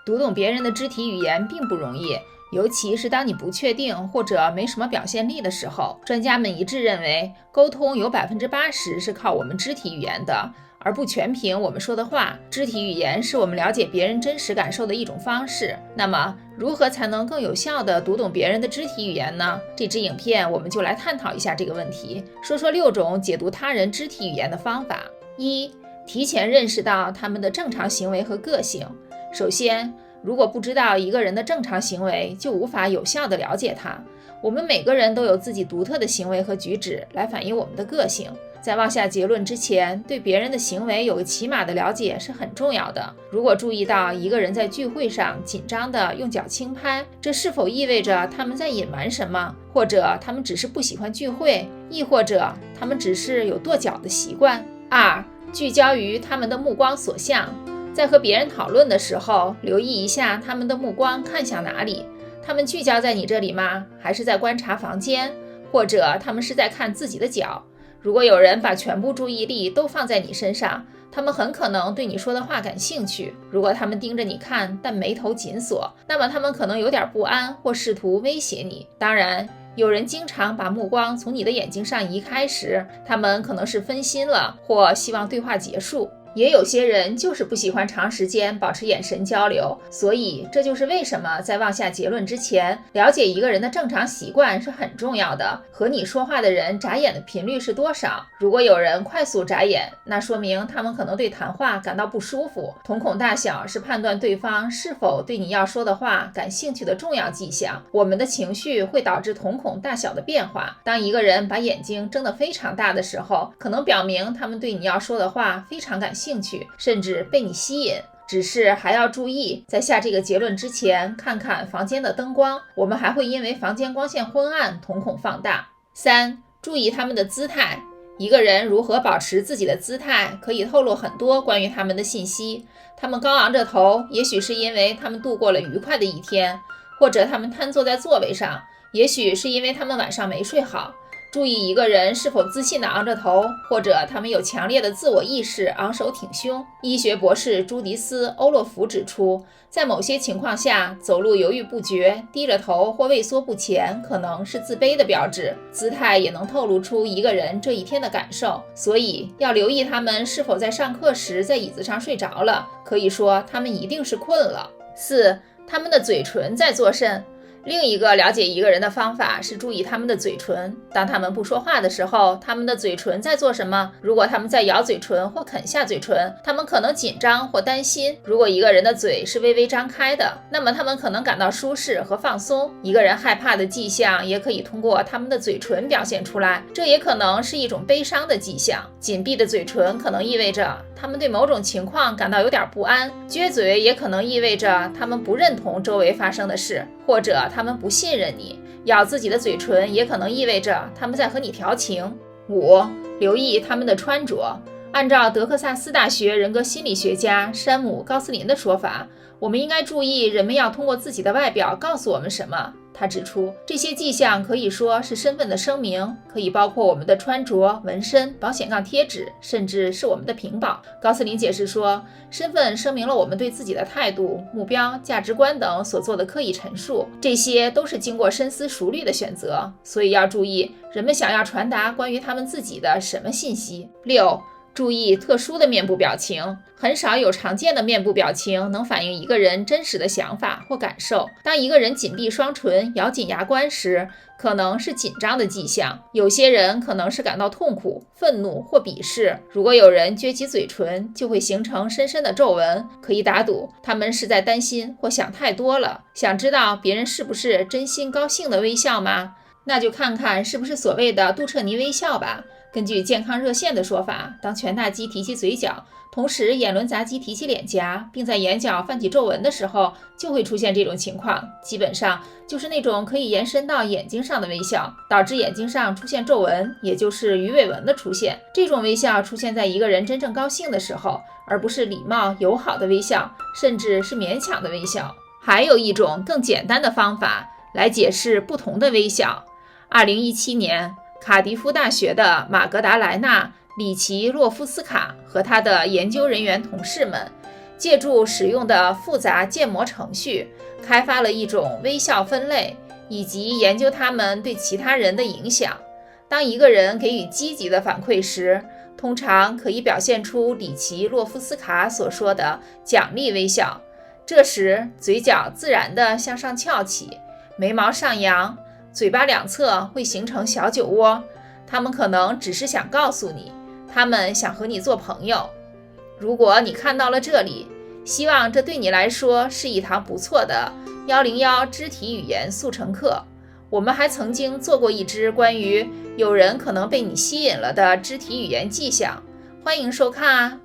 读懂别人的肢体语言并不容易，尤其是当你不确定或者没什么表现力的时候。专家们一致认为，沟通有80%是靠我们肢体语言的，而不全凭我们说的话。肢体语言是我们了解别人真实感受的一种方式。那么，如何才能更有效地读懂别人的肢体语言呢？这支影片我们就来探讨一下这个问题，说说6种解读他人肢体语言的方法。1、提前认识到他们的正常行为和个性。首先，如果不知道一个人的正常行为，就无法有效地了解他。我们每个人都有自己独特的行为和举止来反映我们的个性。在妄下结论之前，对别人的行为有个起码的了解是很重要的。如果注意到一个人在聚会上紧张地用脚轻拍，这是否意味着他们在隐瞒什么？或者他们只是不喜欢聚会，亦或者他们只是有跺脚的习惯？2、聚焦于他们的目光所向。在和别人讨论的时候，留意一下他们的目光看向哪里。他们聚焦在你这里吗？还是在观察房间？或者他们是在看自己的脚？如果有人把全部注意力都放在你身上，他们很可能对你说的话感兴趣。如果他们盯着你看，但眉头紧锁，那么他们可能有点不安，或试图威胁你。当然，有人经常把目光从你的眼睛上移开时，他们可能是分心了，或希望对话结束。也有些人就是不喜欢长时间保持眼神交流，所以这就是为什么在妄下结论之前，了解一个人的正常习惯是很重要的。和你说话的人眨眼的频率是多少？如果有人快速眨眼，那说明他们可能对谈话感到不舒服。瞳孔大小是判断对方是否对你要说的话感兴趣的重要迹象。我们的情绪会导致瞳孔大小的变化。当一个人把眼睛睁得非常大的时候，可能表明他们对你要说的话非常感兴趣，甚至被你吸引。只是还要注意，在下这个结论之前，看看房间的灯光，我们还会因为房间光线昏暗，瞳孔放大。3、注意他们的姿态。一个人如何保持自己的姿态，可以透露很多关于他们的信息。他们高昂着头，也许是因为他们度过了愉快的一天，或者他们瘫坐在座位上，也许是因为他们晚上没睡好。注意一个人是否自信地昂着头，或者他们有强烈的自我意识，昂首挺胸。医学博士朱迪斯·欧洛弗指出，在某些情况下，走路犹豫不决、低着头或畏缩不前，可能是自卑的标志。姿态也能透露出一个人这一天的感受，所以要留意他们是否在上课时在椅子上睡着了，可以说他们一定是困了。4、他们的嘴唇在作甚。另一个了解一个人的方法是注意他们的嘴唇。当他们不说话的时候，他们的嘴唇在做什么？如果他们在咬嘴唇或啃下嘴唇，他们可能紧张或担心。如果一个人的嘴是微微张开的，那么他们可能感到舒适和放松。一个人害怕的迹象也可以通过他们的嘴唇表现出来，这也可能是一种悲伤的迹象。紧闭的嘴唇可能意味着他们对某种情况感到有点不安，撅嘴也可能意味着他们不认同周围发生的事，或者他们不信任你。咬自己的嘴唇也可能意味着他们在和你调情。5、留意他们的穿着。按照德克萨斯大学人格心理学家山姆·高斯林的说法，我们应该注意人们要通过自己的外表告诉我们什么。他指出，这些迹象可以说是身份的声明，可以包括我们的穿着、纹身、保险杠贴纸，甚至是我们的屏保。高斯林解释说，身份声明了我们对自己的态度、目标、价值观等所做的刻意陈述，这些都是经过深思熟虑的选择，所以要注意人们想要传达关于他们自己的什么信息。6、注意特殊的面部表情。很少有常见的面部表情能反映一个人真实的想法或感受。当一个人紧闭双唇、咬紧牙关时，可能是紧张的迹象。有些人可能是感到痛苦、愤怒或鄙视。如果有人撅起嘴唇，就会形成深深的皱纹，可以打赌他们是在担心或想太多了。想知道别人是不是真心高兴的微笑吗？那就看看是不是所谓的杜彻尼微笑吧。根据健康热线的说法，当颧大肌提起嘴角，同时眼轮匝肌提起脸颊，并在眼角泛起皱纹的时候，就会出现这种情况。基本上就是那种可以延伸到眼睛上的微笑，导致眼睛上出现皱纹，也就是鱼尾纹的出现。这种微笑出现在一个人真正高兴的时候，而不是礼貌友好的微笑，甚至是勉强的微笑。还有一种更简单的方法来解释不同的微笑。2017年，卡迪夫大学的马格达莱娜·里奇洛夫斯卡和他的研究人员同事们借助使用的复杂建模程序，开发了一种微笑分类，以及研究它们对其他人的影响。当一个人给予积极的反馈时，通常可以表现出里奇·洛夫斯卡所说的奖励微笑。这时，嘴角自然地向上翘起，眉毛上扬，嘴巴两侧会形成小酒窝。他们可能只是想告诉你，他们想和你做朋友。如果你看到了这里，希望这对你来说是一堂不错的101肢体语言速成课。我们还曾经做过一支关于有人可能被你吸引了的肢体语言迹象，欢迎收看啊。